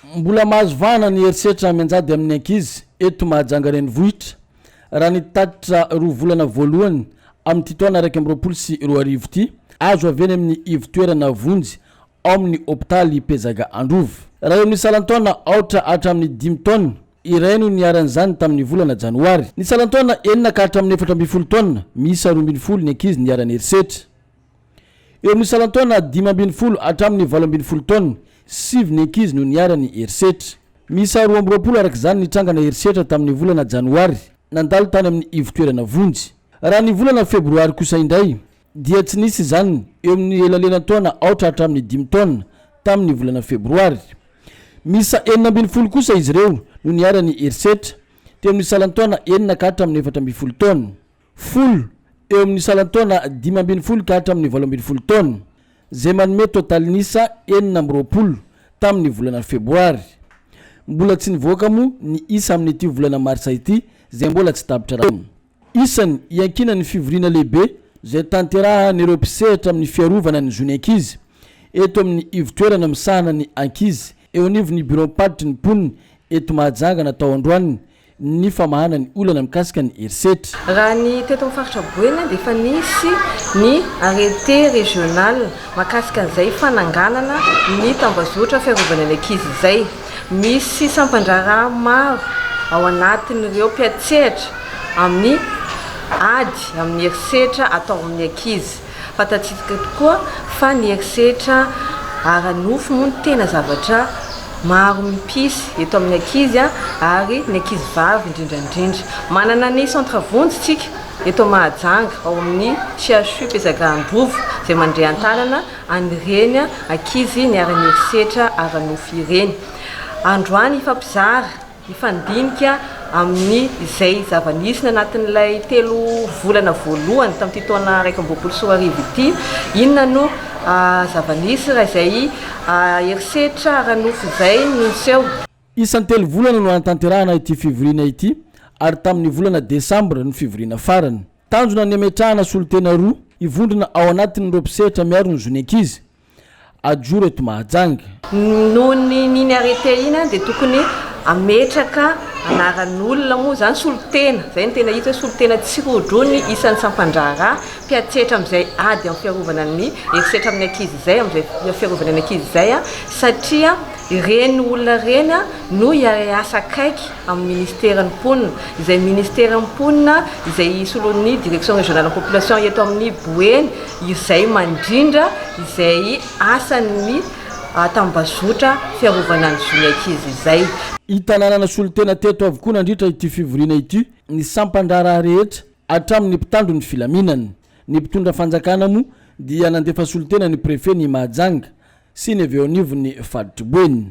mbola mahazo vahana ny herisetra amenjady amin'ny ankizy eto Mahajanga renivohitra raha nitatitra roa volana voalohany amin'ny taona 2024 ty azo aveny amin'ny ivitoerana vonjy ao amin'ny hôpitaly Pezaga Androvo raha eo amin'ny salantaona aotra hatramin'ny 5 taona iray no niaran'izany tamin'ny volana janoary ny salantaona enina ka hatramin'ny 14 taona misy 12 ny ankizy niarany herisetra eo amin'ny salantaona 15 hatramin'ny 18 taona 7 ny ankizy no niarany herisetra misy 12 arak'izany nitrangana herisetra tamin'ny volana janoary nandalo tany amin'ny ivitoerana vonjy raha ny volana febroary kosa indray dia tsy nisy izany eo amin'ny elalena taona aotra hatramin'ny 5 taona tamin'ny volana febroary misy 12 kosa izy ireo no niarany herisetra teo amin'ny salantaona enina ka hatramin'ny 14 taona folo eo amin'ny salantaona 15 ka hatramin'ny 18 taona zay manome totalinisa 9 tamin'ny volana febroary mbola tsy nivoaka mo ny isa amin'ny ity volana marsa ity zay mbola tsy tapitra raha isany iankina ny fivoriana lehibe zay tanterahan'ireo mpisehatra amin'ny fiarovana ny zony ankizy eto amin'ny ivitoerana misahana ny ankizy eo anivo ny bureau paditry ny poniny eto Mahajanga natao androany ny famahana ny olana mikasika ny herisetra raha ny teto amin'ny faritra Boena dia efa nisy ny arrêté régional makasika an'izay fananganana ny tambazotra fiarovana ny ankizy izay misy sampandrara maro ao anatin'ireo mpiatsehatra amin'ny ady amin'ny herisetra atao amin'ny ankizy fantatsika tokoa fa ny herisetra aranofo moa tena zavatra maro mipisy eto amin'ny ankizy ary ny ankizy vavy indrindrandrindra manana ny centre vonjy tsika eto Mahajanga ao amin'ny CHU Pezaga Androvo zay mandray antanana anireny ankizy niarany herisetra aranofo ireny androany ifampizara ifandinika amin'ny izay zavanisina anatin'ilay 3 volana voalohany tamin'ity taona 2024 ity inona no zavanisy raha izay herisetra aranofo izay niseho isan'ny 3 volana no antanterahana ity fivoriana ity ary tamin'ny volana desambra ny fivoriana farany tanjona ny ametrahana solotena roa ivondrona ao anatin'ireo mpisehatra miaro ny zony ankizy ajoro eto Mahajanga noho ny arrêté ina dia tokony ametraka anaran'olona moa zany solotena zay ny tena hita hoe solotena tsirodrony isan'ny sampandrara mpiatsehatra amin'izay ady amin'ny fiarovana ny herisetra amin'ny ankizy izay amin'izay fiarovana ny ankizy izay satria ireny olona reny no asa akaiky amin'ny ministère ny mponina izay ministère ny mponina izay solon'ny direction régionale de population eto amin'ny Boena izay mandrindra izay asan'ny tambazotra fiarovana ny zony ankizy izay itananana solotena teto avokoa nandritra ity fivoriana ity ny sampandrara rehetra hatramin'ny mpitandro ny filaminany ny mpitondra fanjakana mo dia nandefa solotena ny préfet ny Mahajanga sy ny avy eo anivony Faditry Boeny